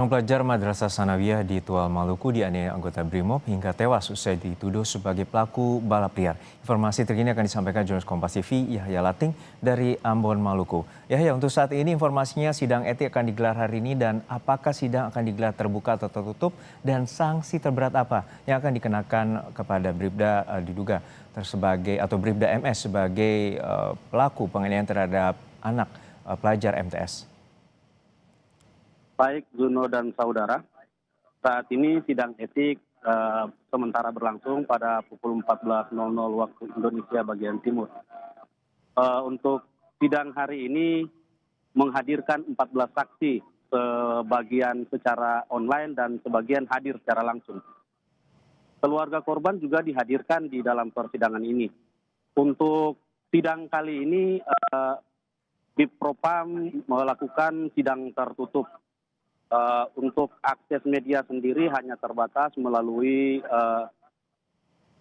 Pelajar Madrasah Sanawiyah di Tual Maluku dianiaya anggota Brimob hingga tewas usai dituduh sebagai pelaku balap liar. Informasi terkini akan disampaikan jurnalis Kompas TV Yahya Lating dari Ambon, Maluku. Yahya, untuk saat ini informasinya sidang etik akan digelar hari ini dan apakah sidang akan digelar terbuka atau tertutup dan sanksi terberat apa yang akan dikenakan kepada Bribda diduga sebagai atau Bribda MS sebagai pelaku penganiayaan terhadap anak pelajar MTS. Baik Zuno dan saudara, saat ini sidang etik sementara berlangsung pada pukul 14.00 waktu Indonesia bagian timur. Untuk sidang hari ini menghadirkan 14 saksi, sebagian secara online dan sebagian hadir secara langsung. Keluarga korban juga dihadirkan di dalam persidangan ini. Untuk sidang kali ini, Bipropam melakukan sidang tertutup. Untuk akses media sendiri hanya terbatas melalui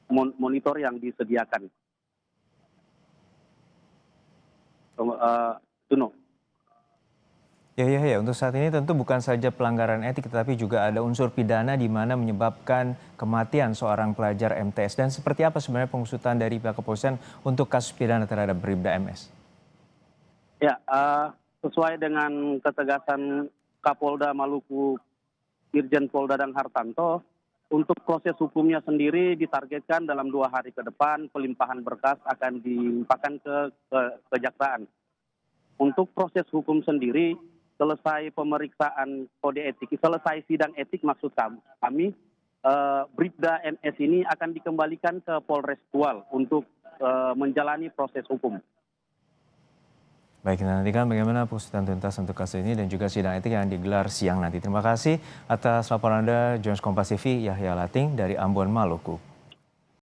monitor yang disediakan. Tuno. Ya, untuk saat ini tentu bukan saja pelanggaran etik, tetapi juga ada unsur pidana di mana menyebabkan kematian seorang pelajar MTS. Dan seperti apa sebenarnya pengusutan dari pihak kepolisian untuk kasus pidana terhadap Bribda MS? Ya, sesuai dengan ketegasan Kapolda Maluku Irjen Pol Dadang Hartanto, untuk proses hukumnya sendiri ditargetkan dalam 2 hari ke depan pelimpahan berkas akan dilimpahkan ke kejaksaan. Untuk proses hukum sendiri, selesai pemeriksaan kode etik, selesai sidang etik maksud kami, Bribda MS ini akan dikembalikan ke Polres Tual untuk menjalani proses hukum. Baik, kita nantikan bagaimana pengusutan tuntas untuk kasus ini dan juga sidang etik yang digelar siang nanti. Terima kasih atas laporan Anda, jurnalis Kompas TV Yahya Lating dari Ambon, Maluku.